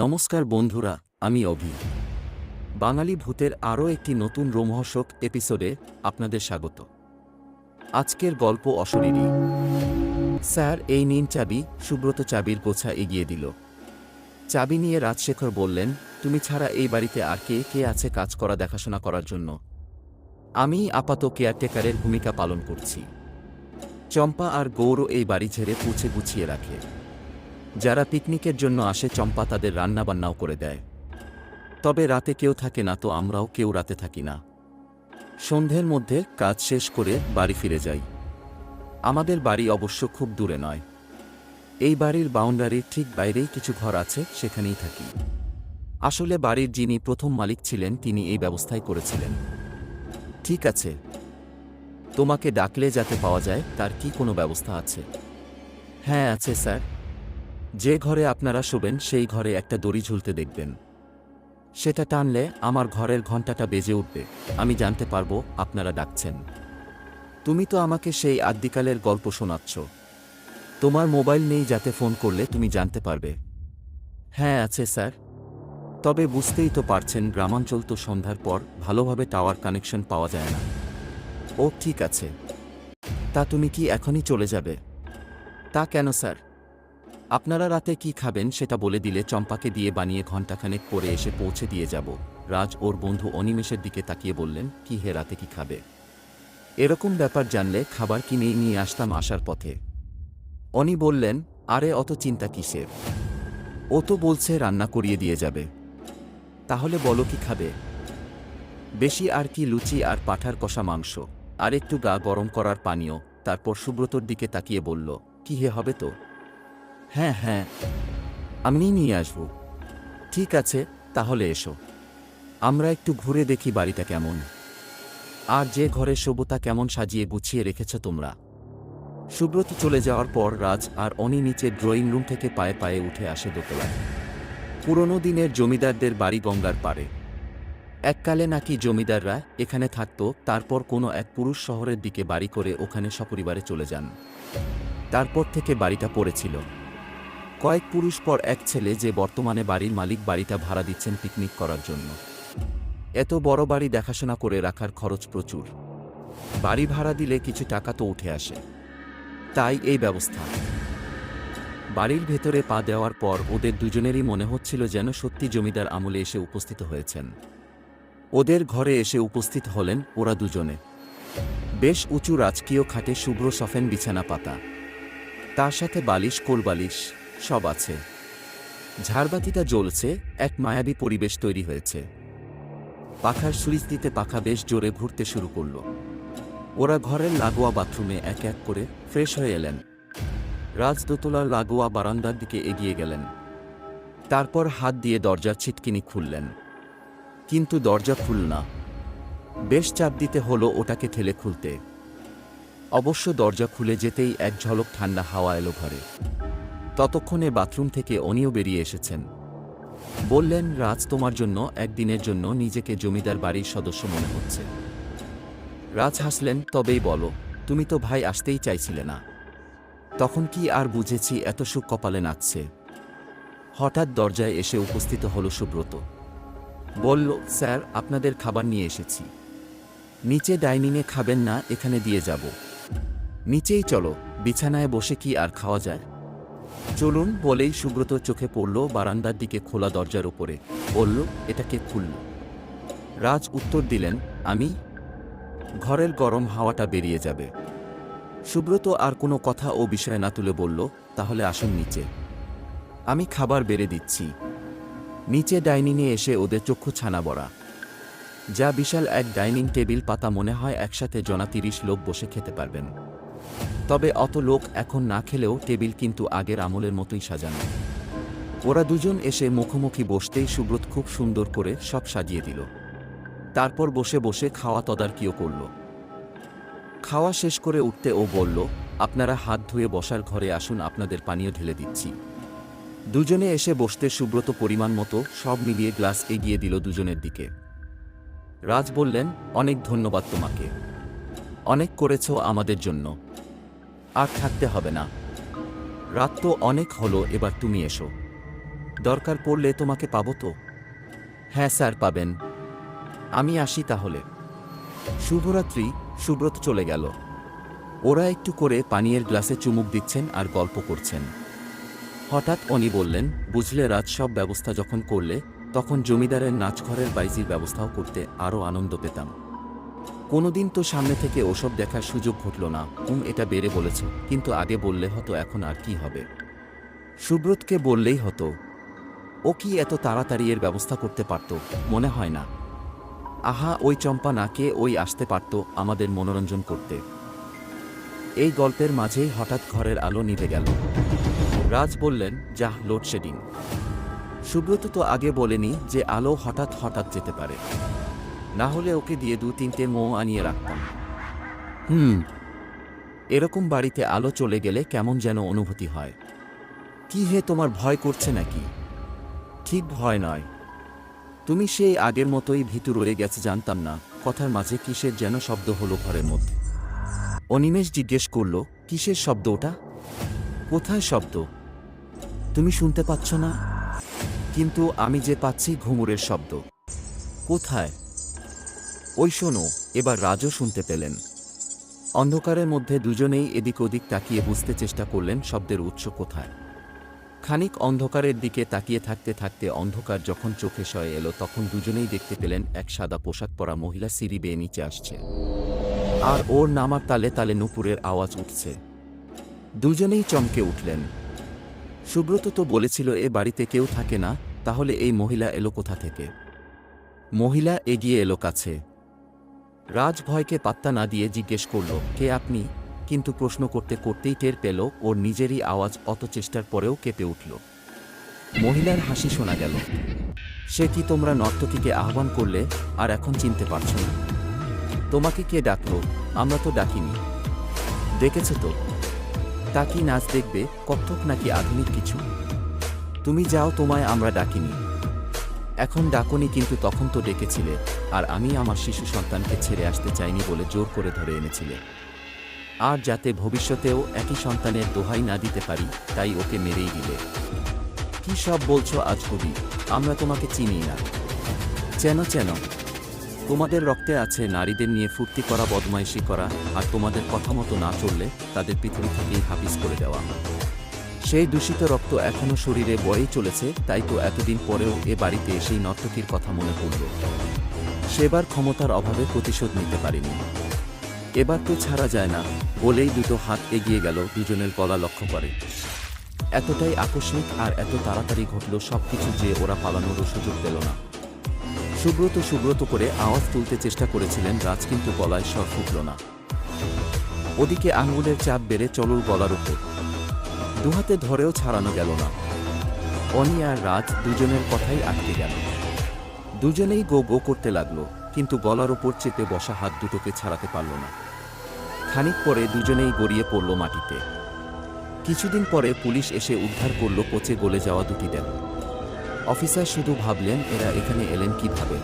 নমস্কার বন্ধুরা, আমি অভি। বাঙালি ভূতের আরও একটি নতুন রোমহর্ষক এপিসোডে আপনাদের স্বাগত। আজকের গল্প অশরীরী। স্যার, এই নিন চাবি। সুব্রত চাবির গোছা এগিয়ে দিল। চাবি নিয়ে রাজশেখর বললেন, তুমি ছাড়া এই বাড়িতে আর কে কে আছে কাজ করা দেখাশোনা করার জন্য? আমি আপাত কেয়ারটেকারের ভূমিকা পালন করছি। চম্পা আর গৌর এই বাড়ি ছেড়ে পুছে গুছিয়ে রাখে। যারা পিকনিকের জন্য আসে চম্পা তাদের রান্নাবান্নাও করে দেয়। তবে রাতে কেউ থাকে না, তো আমরাও কেউ রাতে থাকি না। সন্ধ্যের মধ্যে কাজ শেষ করে বাড়ি ফিরে যাই। আমাদের বাড়ি অবশ্য খুব দূরে নয়। এই বাড়ির বাউন্ডারির ঠিক বাইরেই কিছু ঘর আছে, সেখানেই থাকি। আসলে বাড়ির যিনি প্রথম মালিক ছিলেন তিনি এই ব্যবস্থাই করেছিলেন। ঠিক আছে, তোমাকে ডাকলে যাতে পাওয়া যায় তার কি কোনো ব্যবস্থা আছে? হ্যাঁ আছে স্যার। যে ঘরে আপনারা শোবেন সেই ঘরে একটা দড়ি ঝুলতে দেখবেন। সেটা টানলে আমার ঘরের ঘণ্টাটা বেজে উঠবে। আমি জানতে পারবো আপনারা ডাকছেন। তুমি তো আমাকে সেই আদ্যিকালের গল্প শোনাচ্ছ। তোমার মোবাইল নেই যাতে ফোন করলে তুমি জানতে পারবে? হ্যাঁ আছে স্যার। তবে বুঝতেই তো পারছেন, গ্রামাঞ্চল তো সন্ধ্যার পর ভালোভাবে টাওয়ার কানেকশন পাওয়া যায় না। ও ঠিক আছে। তা তুমি কি এখনই চলে যাবে? তা কেন স্যার? আপনারা রাতে কি খাবেন সেটা বলে দিলে চম্পাকে দিয়ে বানিয়ে ঘণ্টাখানেক পরে এসে পৌঁছে দিয়ে যাব। রাজ ওর বন্ধু অনিমেষের দিকে তাকিয়ে বললেন, কি হে, রাতে কি খাবে? এরকম ব্যাপার জানলে খাবার কিনে নিয়ে আসতাম আসার পথে। অনি বললেন, আরে অত চিন্তা কিসের? ও তো বলছে রান্না করিয়ে দিয়ে যাবে। তাহলে বলো কি খাবে? বেশি আর কি, লুচি আর পাঁঠার কষা মাংস, আর একটু গা গরম করার পানীয়। তারপর সুব্রতর দিকে তাকিয়ে বলল, কি হে, হবে তো? হ্যাঁ হ্যাঁ, আমি নিয়ে আসব। ঠিক আছে, তাহলে এসো। আমরা একটু ঘুরে দেখি বাড়িটা কেমন। আর যে ঘরে শোবতা কেমন সাজিয়ে গুছিয়ে রেখেছ তোমরা। সুব্রত চলে যাওয়ার পর রাজ আর অনি নিচে ড্রয়িং রুম থেকে পায়ে পায়ে উঠে আসে দোতলায়। পুরনো দিনের জমিদারদের বাড়ি গঙ্গার পাড়ে। এককালে নাকি জমিদাররা এখানে থাকত, তারপর কোনো এক পুরুষ শহরের দিকে বাড়ি করে ওখানে সপরিবারে চলে যান। তারপর থেকে বাড়িটা পড়েছিল। কয়েক পুরুষ পর এক ছেলে, যে বর্তমানে বাড়ির মালিক, বাড়িটা ভাড়া দিচ্ছেন পিকনিক করার জন্য। এত বড় বাড়ি দেখাশোনা করে রাখার খরচ প্রচুর। বাড়ি ভাড়া দিলে কিছু টাকা তো উঠে আসে, তাই এই ব্যবস্থা। বাড়ির ভেতরে পা দেওয়ার পর ওদের দুজনেরই মনে হচ্ছিল যেন সত্যি জমিদার আমলে এসে উপস্থিত হয়েছেন। ওদের ঘরে এসে উপস্থিত হলেন ওরা দুজনে। বেশ উঁচু রাজকীয় খাটে শুভ্র সফেন বিছানা পাতা, তার সাথে বালিশ কোলবালিশ সব আছে। ঝাড়বাতিটা জ্বলছে, এক মায়াবী পরিবেশ তৈরি হয়েছে। পাখার সুইচ দিতে পাখা বেশ জোরে ঘুরতে শুরু করল। ওরা ঘরের লাগোয়া বাথরুমে এক এক করে ফ্রেশ হয়ে এলেন। রাজ দোতলার লাগোয়া বারান্দার দিকে এগিয়ে গেলেন। তারপর হাত দিয়ে দরজার ছিটকিনি খুললেন, কিন্তু দরজা খুলল না। বেশ চাপ দিতে হলো ওটাকে ঠেলে খুলতে। অবশ্য দরজা খুলে যেতেই এক ঝলক ঠান্ডা হাওয়া এলো ঘরে। ততক্ষণে বাথরুম থেকে অনিও বেরিয়ে এসেছেন। বললেন, রাজ, তোমার জন্য একদিনের জন্য নিজেকে জমিদার বাড়ির সদস্য মনে হচ্ছে। রাজ হাসলেন, তবেই বলো, তুমি তো ভাই আসতেই চাইছিলে না। তখন কি আর বুঝেছি এত সুখ কপালে নাচছে। হঠাৎ দরজায় এসে উপস্থিত হল সুব্রত। বলল, স্যার, আপনাদের খাবার নিয়ে এসেছি। নিচে ডাইনিংয়ে খাবেন না, এখানে দিয়ে যাব। নিচেই চলো, বিছানায় বসে কি আর খাওয়া যায়? চলুন বলেই সুব্রত চোখে পড়ল বারান্দার দিকে খোলা দরজার উপরে। বলল, এটাকে খুলল। রাজ উত্তর দিলেন, আমি। ঘরের গরম হাওয়াটা বেরিয়ে যাবে। সুব্রত আর কোনো কথা ও বিষয়ে না তুলে বলল, তাহলে আসুন নিচে, আমি খাবার বেড়ে দিচ্ছি। নিচে ডাইনিংয়ে এসে ওদের চক্ষু ছানা বড়া। যা বিশাল এক ডাইনিং টেবিল পাতা, মনে হয় একসাথে জনা 30 লোক বসে খেতে পারবেন। তবে অত লোক এখন না খেলেও টেবিল কিন্তু আগের আমলের মতোই সাজানো। ওরা দুজন এসে মুখোমুখি বসতেই সুব্রত খুব সুন্দর করে সব সাজিয়ে দিল। তারপর বসে বসে খাওয়া তদারকিও করল। খাওয়া শেষ করে উঠতে ও বলল, আপনারা হাত ধুয়ে বসার ঘরে আসুন, আপনাদের পানীয় ঢেলে দিচ্ছি। দুজনে এসে বসতে সুব্রত পরিমাণ মতো সব মিলিয়ে গ্লাস এগিয়ে দিল দুজনের দিকে। রাজ বললেন, অনেক ধন্যবাদ তোমাকে, অনেক করেছ আমাদের জন্য। আর থাকতে হবে না, রাত তো অনেক হলো, এবার তুমি এসো। দরকার পড়লে তোমাকে পাবো তো? হ্যাঁ স্যার, পাবেন। আমি আসি তাহলে। শুভরাত্রি। সুব্রত চলে গেল। ওরা একটু করে পানীয়ের গ্লাসে চুমুক দিচ্ছেন আর গল্প করছেন। হঠাৎ অনি বললেন, বুঝলে রাজ, সব ব্যবস্থা যখন করলে তখন জমিদারের নাচঘরের বাইজির ব্যবস্থাও করতে আরও আনন্দ পেতাম। কোনোদিন তো সামনে থেকে ওসব দেখার সুযোগ ঘটল না। এটা বেড়ে বলেছ, কিন্তু আগে বললে হতো। এখন আর কি হবে? সুব্রতকে বললেই হতো। ও কি এত তাড়াতাড়ি এর ব্যবস্থা করতে পারত? মনে হয় না। আহা, ওই চম্পা নাকে ওই আসতে পারত আমাদের মনোরঞ্জন করতে। এই গল্পের মাঝেই হঠাৎ ঘরের আলো নিভে গেল। রাজ বললেন, যাহ, লোডশেডিং। সুব্রত তো আগে বলেনি যে আলো হঠাৎ হঠাৎ যেতে পারে। না হলে ওকে দিয়ে 2-3টে মৌ আনিয়ে রাখতাম। এরকম বাড়িতে আলো চলে গেলে কেমন যেন অনুভূতি হয়। কি হে, তোমার ভয় করছে নাকি? ঠিক ভয় নয়। তুমি সেই আগের মতোই ভীতু রয়ে গেছে। জানতাম না। কথার মাঝে কিসের যেন শব্দ হলো ঘরের মধ্যে। অনিমেষ জিজ্ঞেস করল, কিসের শব্দ ওটা? কোথায় শব্দ? তুমি শুনতে পাচ্ছ না? কিন্তু আমি যে পাচ্ছি ঘুঙুরের শব্দ। কোথায়? ওই শোনো। এবার রাজও শুনতে পেলেন। অন্ধকারের মধ্যে দুজনেই এদিক ওদিক তাকিয়ে বুঝতে চেষ্টা করলেন শব্দের উৎস কোথায়। খানিক অন্ধকারের দিকে তাকিয়ে থাকতে থাকতে অন্ধকার যখন চোখে সয়ে এলো, তখন দুজনেই দেখতে পেলেন এক সাদা পোশাক পরা মহিলা সিঁড়ি বেয়ে নিচে আসছে। আর ওর নামার তালে তালে নূপুরের আওয়াজ উঠছে। দুজনেই চমকে উঠলেন। সুব্রত তো বলেছিল এ বাড়িতে কেউ থাকে না, তাহলে এই মহিলা এলো কোথা থেকে? মহিলা এগিয়ে এলো কাছে। রাজ ভয়কে পাত্তা না দিয়ে জিজ্ঞেস করল, কে আপনি? কিন্তু প্রশ্ন করতে করতেই টের পেল ওর নিজেরই আওয়াজ অত চেষ্টার পরেও কেঁপে উঠল। মহিলার হাসি শোনা গেল। সে কি, তোমরা নর্তকীকে আহ্বান করলে আর এখন চিনতে পারছ না? তোমাকে কে ডাকলো? আমরা তো ডাকিনি। দেখেছ তো? তা কি নাচ দেখবে? কত্থক নাকি আধুনিক কিছু? তুমি যাও, তোমায় আমরা ডাকিনি। এখন ডাকনি, কিন্তু তখন তো ডেকেছিলে। আর আমি আমার শিশু সন্তানকে ছেড়ে আসতে চাইনি বলে জোর করে ধরে এনেছিলে। আর যাতে ভবিষ্যতেও একই সন্তানের দোহাই না দিতে পারি, তাই ওকে মেরেই দিলে। কি সব বলছো আজগুবি? আমরা তোমাকে চিনি না। চেনো চেনো। তোমাদের রক্তে আছে নারীদের নিয়ে ফুর্তি করা, বদমাইশি করা, আর তোমাদের কথা মতো না চললে তাদের পৃথিবী থেকেই হাফিজ করে দেওয়া। সেই দূষিত রক্ত এখনও শরীরে বয়েই চলেছে। তাই তো এতদিন পরেও এ বাড়িতে সেই নর্তকীর কথা মনে পড়ল। সেবার ক্ষমতার অভাবে প্রতিশোধ নিতে পারিনি। এবার তো ছাড়া যায় না। বলেই দুটো হাত এগিয়ে গেল, দুজনের গলা লক্ষ্য করে। এতটাই আকস্মিক আর এত তাড়াতাড়ি ঘটল সবকিছু যে ওরা পালানোরও সুযোগ পেল না। সুব্রত সুব্রত করে আওয়াজ তুলতে চেষ্টা করেছিলেন রাজ, কিন্তু গলায় স্বর ফুটল না। ওদিকে আঙুলের চাপ বেড়ে চলুর গলার উপর। দুহাতে ধরেও ছাড়ানো গেল না। অনি আর রাজ দুজনের কথাই আটকে গেল। দুজনেই গো গো করতে লাগলো, কিন্তু গলার ওপর চেপে বসা হাত দুটোকে ছাড়াতে পারল না। খানিক পরে দুজনেই গড়িয়ে পড়ল মাটিতে। কিছুদিন পরে পুলিশ এসে উদ্ধার করল পচে গলে যাওয়া দুটি দেহ। অফিসার শুধু ভাবলেন, এরা এখানে এলেন কিভাবে?